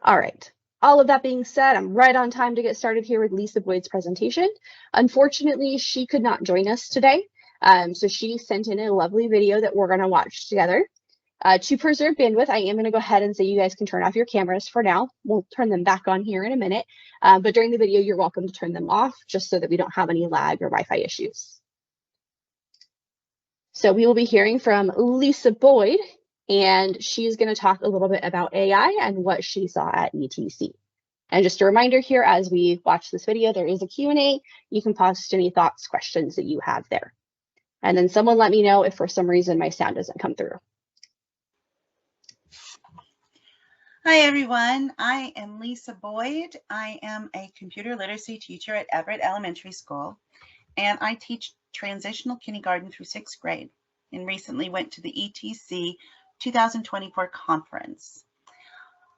All right. All of that being said, I'm right on time to get started here with Lisa Boyd's presentation. Unfortunately, she could not join us today, so she sent in a lovely video that we're going to watch together. To preserve bandwidth, I am going to go ahead and say you guys can turn off your cameras for now. We'll turn them back on here in a minute, but during the video, you're welcome to turn them off just so that we don't have any lag or Wi-Fi issues. So we will be hearing from Lisa Boyd, and she's going to talk a little bit about AI and what she saw at ETC. And just a reminder here, as we watch this video, there is a Q&A. You can post any thoughts, questions that you have there. And then someone let me know if for some reason my sound doesn't come through. Hi everyone, I am Lisa Boyd. I am a computer literacy teacher at Everett Elementary School, and I teach transitional kindergarten through 6th grade, and recently went to the ETC 2024 conference.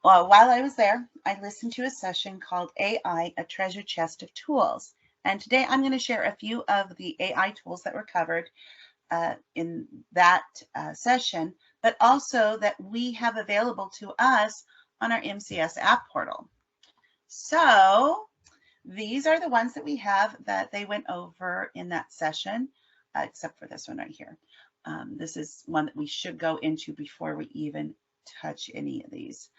Well, while I was there, I listened to a session called AI, a Treasure Chest of Tools. And today I'm going to share a few of the AI tools that were covered in that session, but also that we have available to us on our MCS app portal. So these are the ones that we have that they went over in that session, except for this one right here. This is one that we should go into before we even touch any of these.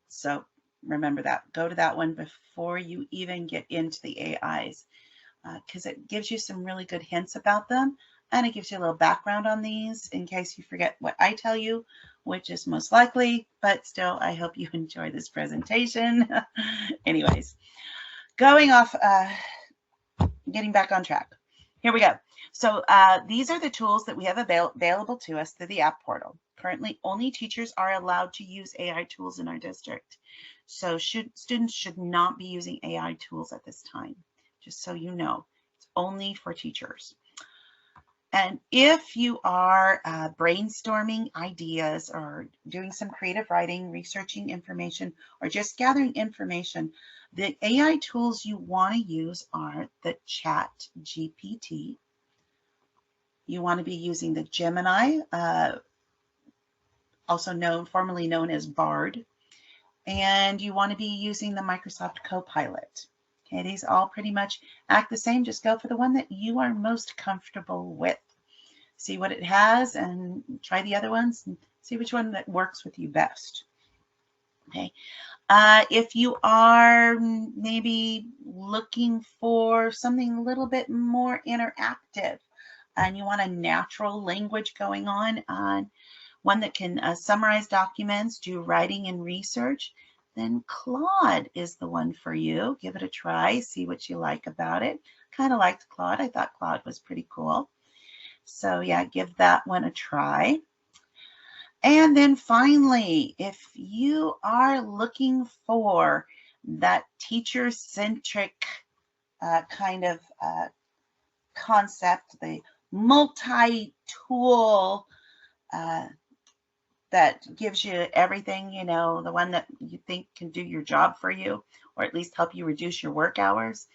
So remember that. Go to that one before you even get into the AIs, because it gives you some really good hints about them, and it gives you a little background on these in case you forget what I tell you, which is most likely, but still, I hope you enjoy this presentation. Anyways, going off, getting back on track. Here we go. So these are the tools that we have available to us through the app portal. Currently, only teachers are allowed to use AI tools in our district. So students should not be using AI tools at this time, just so you know. It's only for teachers. And if you are brainstorming ideas or doing some creative writing, researching information, or just gathering information, the AI tools you want to use are the ChatGPT. You want to be using the Gemini, also formerly known as Bard, and you want to be using the Microsoft Copilot. Okay, these all pretty much act the same. Just go for the one that you are most comfortable with. See what it has and try the other ones and see which one that works with you best. Okay, if you are maybe looking for something a little bit more interactive and you want a natural language going on, one that can summarize documents, do writing and research, then Claude is the one for you. Give it a try, see what you like about it. Kind of liked Claude. I thought Claude was pretty cool. So yeah, give that one a try. And then finally, if you are looking for that teacher-centric kind of concept, the multi-tool that gives you everything, you know, the one that you think can do your job for you, or at least help you reduce your work hours,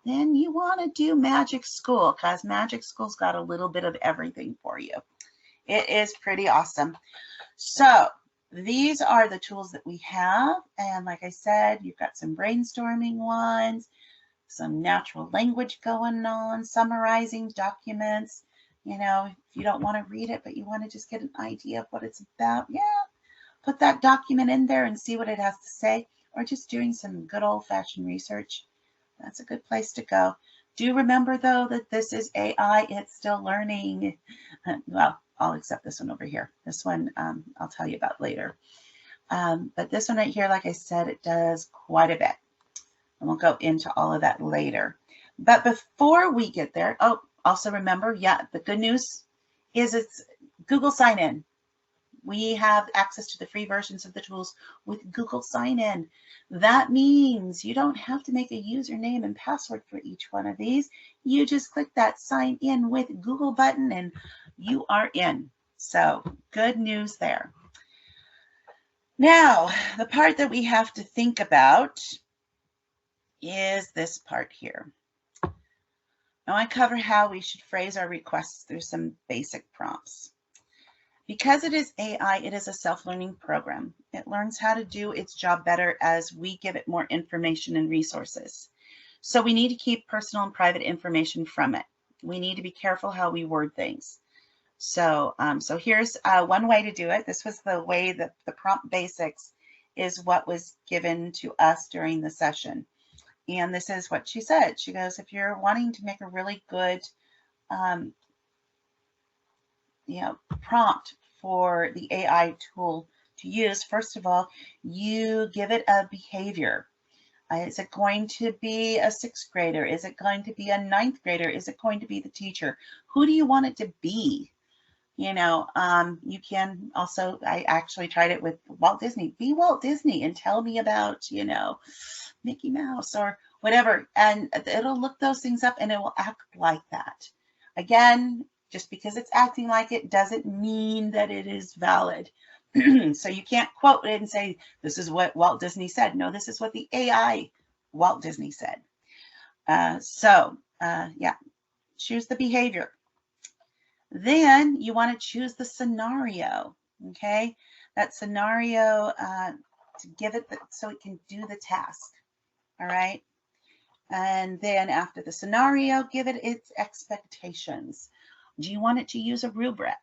then you want to do Magic School, because Magic School's got a little bit of everything for you. It is pretty awesome. So these are the tools that we have. And like I said, you've got some brainstorming ones, some natural language going on, summarizing documents. You know, if you don't want to read it, but you want to just get an idea of what it's about, yeah, put that document in there and see what it has to say, or just doing some good old-fashioned research. That's a good place to go. Do remember, though, that this is AI. It's still learning. Well, all except this one over here. This one I'll tell you about later. But this one right here, like I said, it does quite a bit. And we'll go into all of that later. But before we get there, oh, also remember, yeah, the good news is it's Google Sign-In. We have access to the free versions of the tools with Google Sign-In. That means you don't have to make a username and password for each one of these. You just click that Sign In with Google button and you are in. So good news there. Now, the part that we have to think about is this part here. Now I cover how we should phrase our requests through some basic prompts. Because it is AI, it is a self-learning program. It learns how to do its job better as we give it more information and resources. So we need to keep personal and private information from it. We need to be careful how we word things. So, so here's one way to do it. This was the way that the prompt basics is what was given to us during the session. And this is what she said. She goes, if you're wanting to make a really good prompt for the AI tool to use, first of all, you give it a behavior. Is it going to be a 6th grader? Is it going to be a 9th grader? Is it going to be the teacher? Who do you want it to be? You can also, I actually tried it with Walt Disney. Be Walt Disney and tell me about, Mickey Mouse or whatever. And it'll look those things up and it will act like that. Again, just because it's acting like it doesn't mean that it is valid. So you can't quote it and say, this is what Walt Disney said. No, this is what the AI Walt Disney said. Yeah, choose the behavior. Then you want to choose the scenario, okay? That scenario to give it so it can do the task, all right? And then after the scenario, give it its expectations. Do you want it to use a rubric?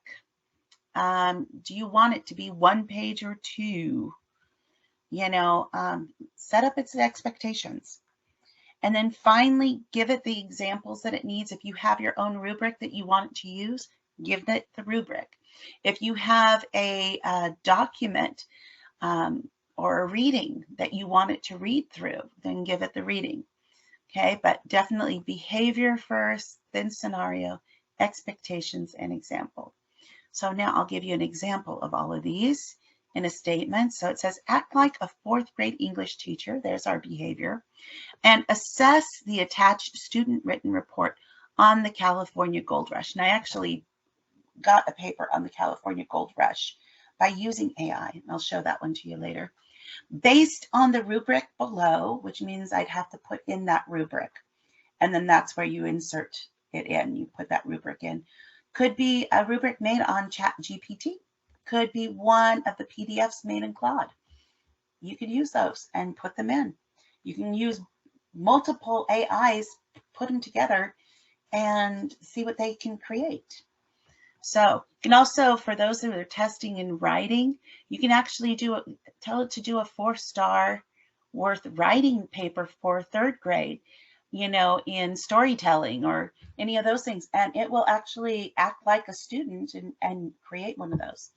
Do you want it to be 1 page or 2? Set up its expectations. And then finally, give it the examples that it needs. If you have your own rubric that you want it to use, give it the rubric. If you have a document or a reading that you want it to read through, then give it the reading. Okay, but definitely behavior first, then scenario, expectations, and example. So now I'll give you an example of all of these in a statement. So it says, act like a 4th grade English teacher. There's our behavior. And assess the attached student written report on the California Gold Rush. And I actually got a paper on the California Gold Rush by using AI. And I'll show that one to you later. Based on the rubric below, which means I'd have to put in that rubric. And then that's where you insert it in. You put that rubric in. Could be a rubric made on ChatGPT. Could be one of the PDFs made in Claude. You could use those and put them in. You can use multiple AIs, put them together and see what they can create. So you can also, for those who are testing in writing, you can actually tell it to do a 4-star worth writing paper for 3rd grade, in storytelling or any of those things. And it will actually act like a student and create one of those.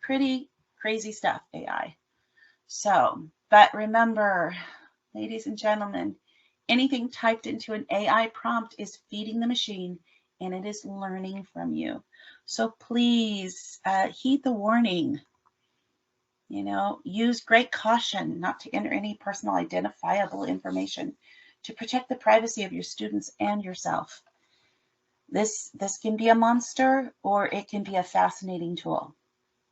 Pretty crazy stuff, AI. So, but remember, ladies and gentlemen, anything typed into an AI prompt is feeding the machine and it is learning from you. So please heed the warning. Use great caution not to enter any personal identifiable information to protect the privacy of your students and yourself. This can be a monster or it can be a fascinating tool.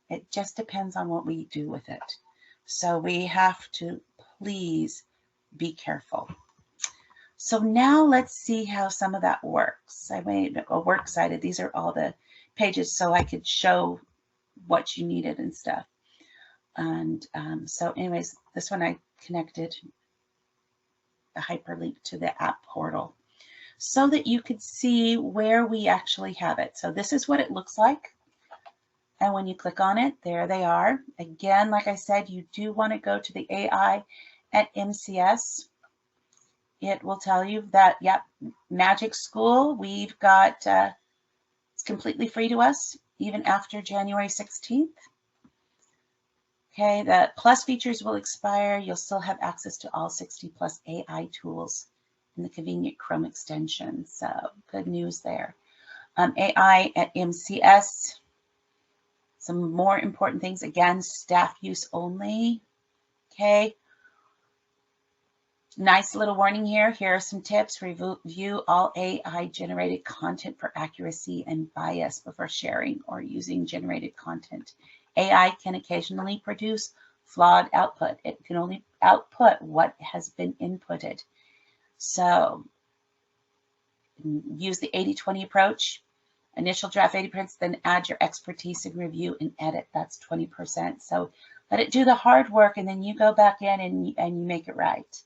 It just depends on what we do with it. So we have to please be careful. So now let's see how some of that works. I made a works cited. These are all the pages so I could show what you needed and stuff. And so anyways, this one I connected the hyperlink to the app portal so that you could see where we actually have it. So this is what it looks like. And when you click on it, there they are. Again, like I said, you do want to go to the AI at MCS. It will tell you that, yep, Magic School, we've got, it's completely free to us, even after January 16th. Okay, the Plus features will expire. You'll still have access to all 60 plus AI tools in the convenient Chrome extension. So good news there. AI at MCS. Some more important things, again, staff use only. Okay. Nice little warning here. Here are some tips. Review all AI generated content for accuracy and bias before sharing or using generated content. AI can occasionally produce flawed output. It can only output what has been inputted. So use the 80-20 approach. Initial draft 80%, then add your expertise and review and edit. That's 20%. So let it do the hard work, and then you go back in and you make it right.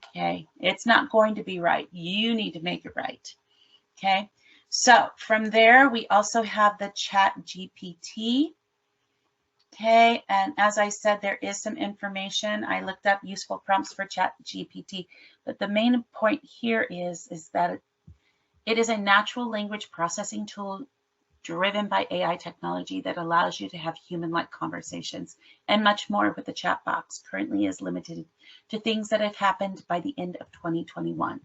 Okay, it's not going to be right. You need to make it right. Okay, so from there, we also have the Chat GPT. Okay, and as I said, there is some information. I looked up useful prompts for Chat GPT, but the main point here is that it is a natural language processing tool driven by AI technology that allows you to have human-like conversations and much more, with the chat box currently is limited to things that have happened by the end of 2021.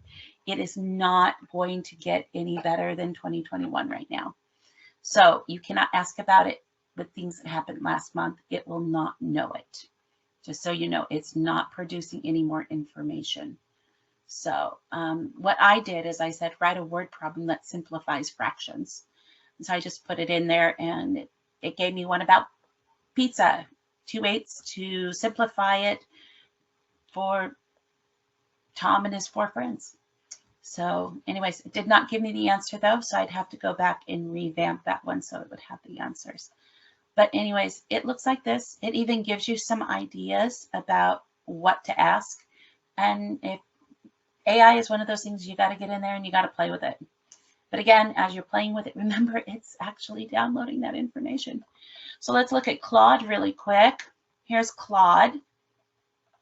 It is not going to get any better than 2021 right now. So you cannot ask about it with things that happened last month. It will not know it. Just so you know, it's not producing any more information. So what I did is I said, write a word problem that simplifies fractions. And so I just put it in there, and it gave me one about pizza, 2/8 to simplify it for Tom and his 4 friends. So anyways, it did not give me the answer though, so I'd have to go back and revamp that one so it would have the answers. But anyways, it looks like this. It even gives you some ideas about what to ask. And if AI is one of those things, you got to get in there and you got to play with it. But again, as you're playing with it, remember it's actually downloading that information. So let's look at Claude really quick. Here's Claude.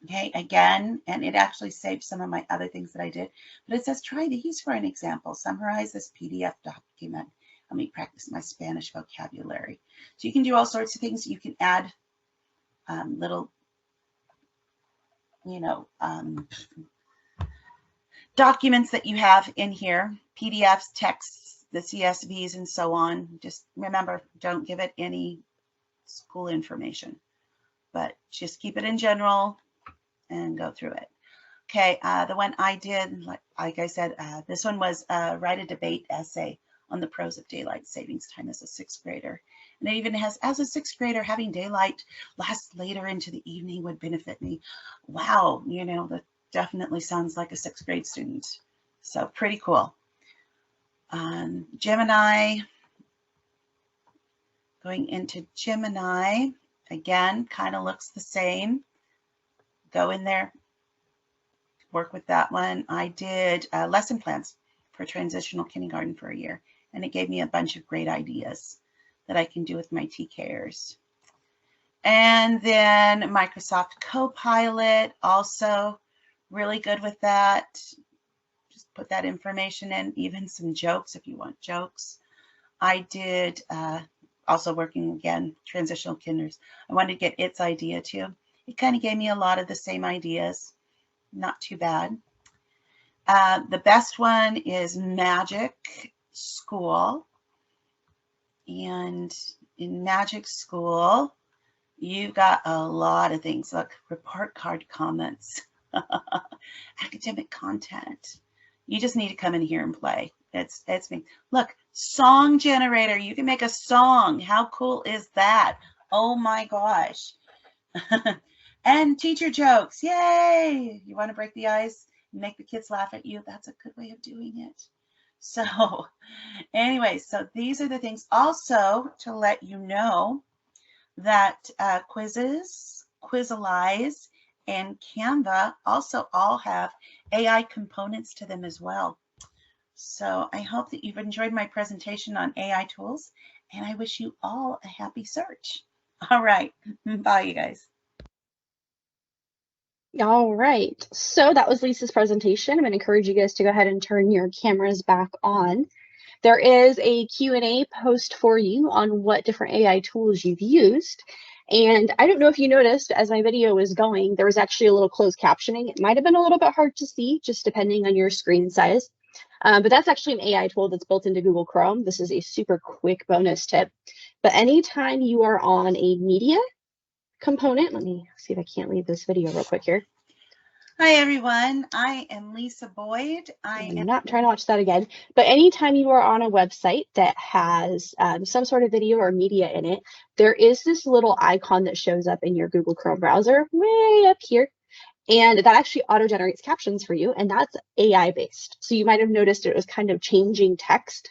Okay, again, and it actually saved some of my other things that I did. But it says, try these for an example. Summarize this PDF document. Let me practice my Spanish vocabulary. So you can do all sorts of things. You can add little, documents that you have in here, PDFs, texts, the CSVs, and so on. Just remember, don't give it any school information, but just keep it in general and go through it. Okay, the one I did, like I said, this one was write a debate essay on the pros of daylight savings time as a 6th grader. And it even has, as a 6th grader, having daylight last later into the evening would benefit me. Wow, that definitely sounds like a 6th grade student. So pretty cool. Gemini, going into Gemini, again, kind of looks the same. Go in there, work with that one. I did lesson plans for transitional kindergarten for a year, and it gave me a bunch of great ideas that I can do with my TKers. And then Microsoft Copilot, also really good with that. Just put that information in, even some jokes if you want jokes. I did also working again, transitional kinders. I wanted to get its idea too. It kind of gave me a lot of the same ideas. Not too bad. The best one is Magic School. And in Magic School, you've got a lot of things. Look, report card comments, academic content. You just need to come in here and play. It's me. Look, song generator. You can make a song. How cool is that? Oh my gosh. And teacher jokes. Yay. You want to break the ice and make the kids laugh at you? That's a good way of doing it. So anyway, so these are the things. Also, to let you know that Quizzes, Quizalize, and Canva also all have AI components to them as well. So I hope that you've enjoyed my presentation on AI tools, and I wish you all a happy search. All right. Bye, you guys. All right, so that was Lisa's presentation. I'm going to encourage you guys to go ahead and turn your cameras back on. There is a Q&A post for you on what different AI tools you've used. And I don't know if you noticed, as my video was going, there was actually a little closed captioning. It might have been a little bit hard to see, just depending on your screen size. But that's actually an AI tool that's built into Google Chrome. This is a super quick bonus tip. But anytime you are on a media component, let me see if I can't leave this video real quick here. Hi everyone, I am Lisa Boyd. I'm not trying to watch that again, but anytime you are on a website that has some sort of video or media in it, there is this little icon that shows up in your Google Chrome browser way up here. And that actually auto-generates captions for you, and that's AI based. So you might have noticed it was kind of changing text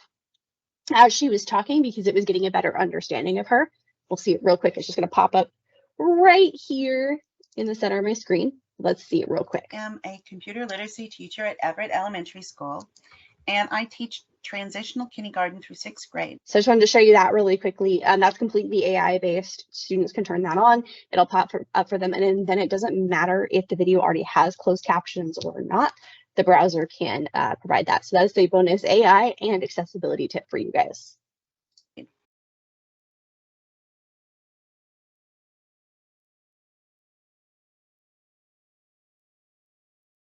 as she was talking because it was getting a better understanding of her. We'll see it real quick. It's just going to pop up right here in the center of my screen. Let's see it real quick. I am a computer literacy teacher at Everett Elementary School, and I teach transitional kindergarten through 6th grade. So I just wanted to show you that really quickly. That's completely AI based. Students can turn that on. It'll pop up for them. And then it doesn't matter if the video already has closed captions or not. The browser can provide that. So that's a bonus AI and accessibility tip for you guys.